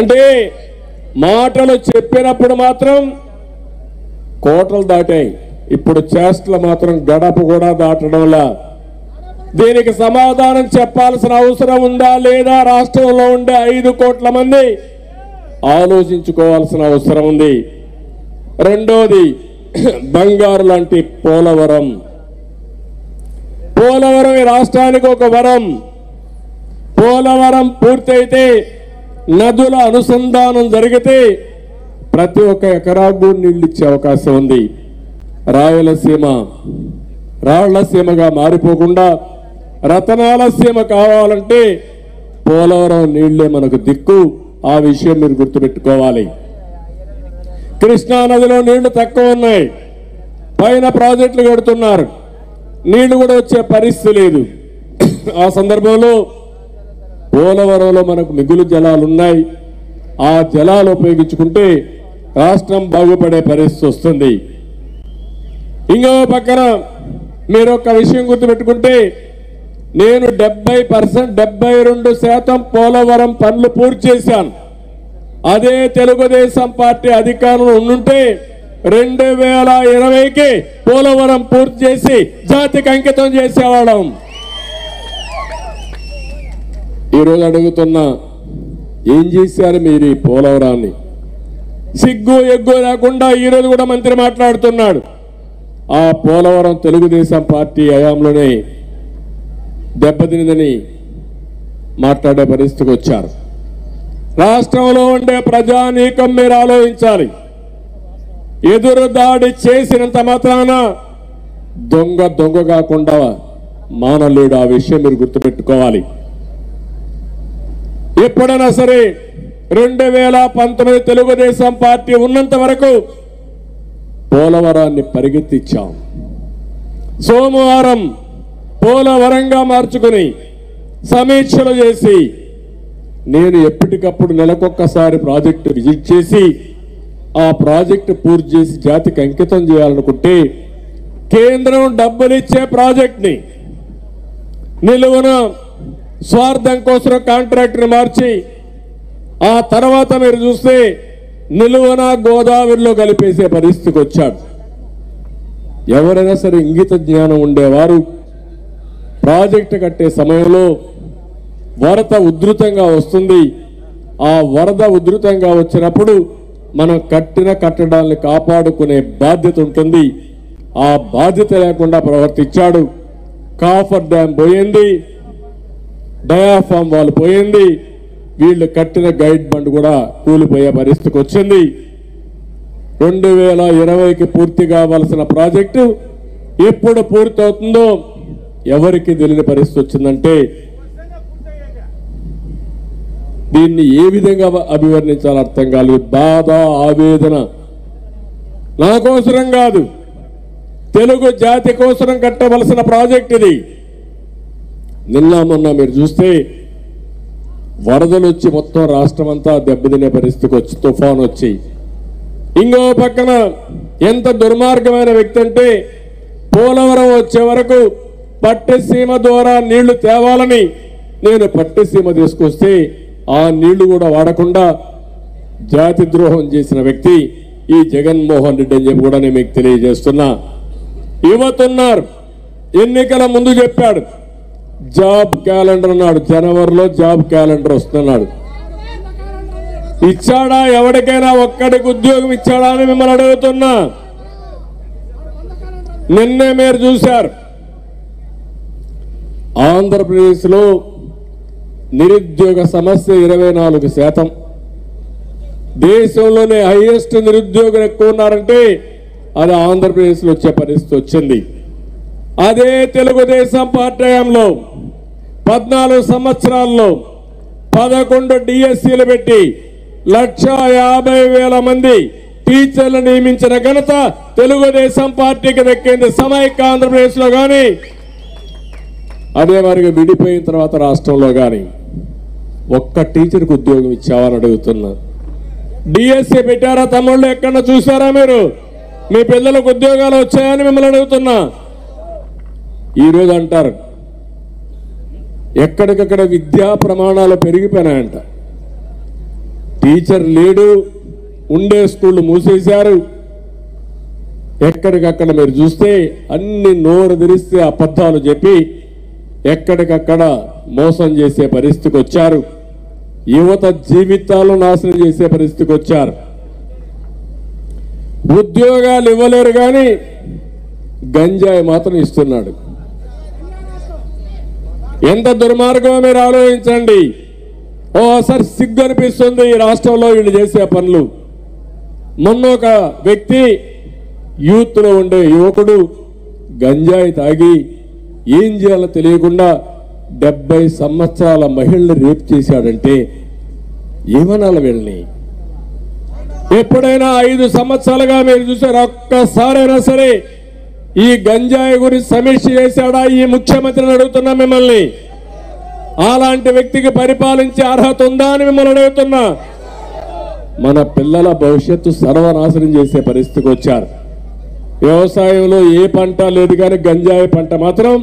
అంటే మాటలు చెప్పినప్పుడు మాత్రం కోటలు దాటాయి, ఇప్పుడు చేష్టలు మాత్రం గడప కూడా దాటడంలా. దీనికి సమాధానం చెప్పాల్సిన అవసరం ఉందా లేదా? రాష్ట్రంలో ఉండే 5 కోట్ల మంది ఆలోచించుకోవాల్సిన అవసరం ఉంది. రెండోది బంగారు లాంటి పోలవరం. పోలవరం ఈ రాష్ట్రానికి ఒక వరం. పోలవరం పూర్తయితే, నదుల అనుసంధానం జరిగితే ప్రతి ఒక్క ఎకరాకు నీళ్లు ఇచ్చే అవకాశం ఉంది. రాయలసీమ రాళ్లసీమగా మారిపోకుండా రతనాల సీమ కావాలంటే పోలవరం నీళ్లే మనకు దిక్కు. ఆ విషయం మీరు గుర్తుపెట్టుకోవాలి. కృష్ణా నదిలో నీళ్లు తక్కువ ఉన్నాయి, పైన ప్రాజెక్టులు కడుతున్నారు, నీళ్లు కూడా వచ్చే పరిస్థితి లేదు. ఆ సందర్భంలో పోలవరంలో మనకు మిగులు జలాలు ఉన్నాయి. ఆ జలాలు ఉపయోగించుకుంటే రాష్ట్రం బాగుపడే పరిస్థితి వస్తుంది. ఇంకో పక్కన మీరు ఒక విషయం గుర్తుపెట్టుకుంటే, నేను 72% పోలవరం పనులు పూర్తి చేశాను. అదే తెలుగుదేశం పార్టీ అధికారంలో ఉండుంటే 2020కి పోలవరం పూర్తి చేసి జాతికి అంకితం చేసేవాళ్ళం. ఈరోజు అడుగుతున్నా, ఏం చేశారు మీరు ఈ పోలవరాన్ని? సిగ్గు ఎగ్గు లేకుండా ఈరోజు కూడా మంత్రి మాట్లాడుతున్నాడు. ఆ పోలవరం తెలుగుదేశం పార్టీ హయాంలోనే దెబ్బతినిందని మాట్లాడే పరిస్థితికి వచ్చారు. రాష్ట్రంలో ఉండే ప్రజానీకం మీరు ఆలోచించాలి. ఎదురు దాడి చేసినంత మాత్రాన దొంగ కాకుండా మానలేడు. ఆ విషయం మీరు గుర్తుపెట్టుకోవాలి. ఎప్పుడైనా సరే 2019 తెలుగుదేశం పార్టీ ఉన్నంత వరకు పోలవరాన్ని పరిగెత్తించాం. సోమవారం పోలవరంగా మార్చుకుని సమీక్షలు చేసి, నేను ఎప్పటికప్పుడు నెలకొక్కసారి ప్రాజెక్టు విజిట్ చేసి ఆ ప్రాజెక్టు పూర్తి చేసి జాతికి అంకితం చేయాలనుకుంటే, కేంద్రం డబ్బులు ఇచ్చే ప్రాజెక్ట్ని నిలువున స్వార్థం కోసం కాంట్రాక్టర్ మార్చి, ఆ తర్వాత మీరు చూస్తే నిలువున గోదావరిలో కలిపేసే పరిస్థితికి వచ్చాడు. ఎవరైనా సరే ఇంగిత జ్ఞానం ఉండేవారు ప్రాజెక్టు కట్టే సమయంలో వరద ఉధృతంగా వస్తుంది. ఆ వరద ఉధృతంగా వచ్చినప్పుడు మనం కట్టిన కట్టడాన్ని కాపాడుకునే బాధ్యత ఉంటుంది. ఆ బాధ్యత లేకుండా ప్రవర్తించాడు. కాఫర్ డ్యామ్ పోయింది, డయాఫామ్ వాల్ పోయింది, వీళ్ళు కట్టిన గైడ్ బండ్ కూడా కూలిపోయే పరిస్థితికి వచ్చింది. 2020కి పూర్తి కావాల్సిన ప్రాజెక్టు ఎప్పుడు పూర్తవుతుందో ఎవరికి తెలియని పరిస్థితి వచ్చిందంటే, దీన్ని ఏ విధంగా అభివర్ణించాలో అర్థం కాలేదు. బాధ, ఆవేదన నా కోసరం కాదు, తెలుగు జాతి కోసరం కట్టవలసిన ప్రాజెక్ట్ ఇది. నిన్న మొన్న మీరు చూస్తే వరదలు వచ్చి మొత్తం రాష్ట్రం అంతా దెబ్బతినే పరిస్థితికి వచ్చి, తుఫాన్ వచ్చి, ఇంకో పక్కన ఎంత దుర్మార్గమైన వ్యక్తి అంటే, పోలవరం వచ్చే వరకు పట్టిసీమ ద్వారా నీళ్లు తేవాలని నేను పట్టిసీమ తీసుకొస్తే ఆ నీళ్లు కూడా వాడకుండా జాతి ద్రోహం చేసిన వ్యక్తి ఈ జగన్మోహన్ రెడ్డి అని చెప్పి కూడా నేను మీకు తెలియజేస్తున్నా. యువతున్నారు, ఎన్నికల ముందు చెప్పాడు జాబ్ క్యాలెండర్ అన్నాడు. జనవరిలో జాబ్ క్యాలెండర్ వస్తున్నాడు. ఇచ్చాడా? ఎవరికైనా ఒక్కడికి ఉద్యోగం ఇచ్చాడా అని మిమ్మల్ని అడుగుతున్నా. నిన్నే మీరు చూశారు, ఆంధ్రప్రదేశ్లో నిరుద్యోగ సమస్య 24%. దేశంలోనే హైయెస్ట్ నిరుద్యోగులు ఎక్కువ ఉన్నారంటే అది ఆంధ్రప్రదేశ్లో వచ్చే పరిస్థితి వచ్చింది. అదే తెలుగుదేశం పార్టీ హయాంలో 14 సంవత్సరాల్లో 11 డిఎస్సీలు పెట్టి 1,50,000 మంది టీచర్లు నియమించిన ఘనత తెలుగుదేశం పార్టీకి దక్కింది. సమైక్య ఆంధ్రప్రదేశ్లో కానీ, అదే వారికి విడిపోయిన తర్వాత రాష్ట్రంలో కానీ ఒక్క టీచర్కి ఉద్యోగం ఇచ్చావని అడుగుతున్నా. డిఎస్సీ పెట్టారా తమ్ముళ్ళు? ఎక్కడన్నా చూసారా మీరు? మీ పిల్లలకు ఉద్యోగాలు వచ్చాయని మిమ్మల్ని అడుగుతున్నా. ఈరోజు అంటారు ఎక్కడికక్కడ విద్యా ప్రమాణాలు పెరిగిపోయినాయంట. టీచర్ లేడు, ఉండే స్కూళ్ళు మూసేశారు. ఎక్కడికక్కడ మీరు చూస్తే అన్ని నోరు తెరిస్తే అబద్ధాలు చెప్పి ఎక్కడికక్కడ మోసం చేసే పరిస్థితికి వచ్చారు. యువత జీవితాలను నాశనం చేసే పరిస్థితికి వచ్చారు. ఉద్యోగాలు ఇవ్వలేరు కానీ గంజాయి మాత్రం ఇస్తున్నాడు. ఎంత దుర్మార్గమో మీరు ఆలోచించండి. ఓసారి సిగ్గు అనిపిస్తుంది ఈ రాష్ట్రంలో వీళ్ళు చేసే పనులు. మొన్న ఒక వ్యక్తి యూత్లో ఉండే యువకుడు గంజాయి తాగి ఏం చేయాలో తెలియకుండా 70 సంవత్సరాల మహిళని రేప్ చేశాడంటే ఏమనాలి వీళ్ళని? ఎప్పుడైనా 5 సంవత్సరాలుగా మీరు చూసారు ఒక్కసారైనా సరే ఈ గంజాయి గురించి సమీక్ష చేశాడా ఈ ముఖ్యమంత్రిని అడుగుతున్నా మిమ్మల్ని. అలాంటి వ్యక్తికి పరిపాలించే అర్హత ఉందా అని మిమ్మల్ని అడుగుతున్నా. మన పిల్లల భవిష్యత్తు సర్వనాశనం చేసే పరిస్థితికి వచ్చారు. వ్యవసాయంలో ఏ పంట లేదు కానీ గంజాయి పంట మాత్రం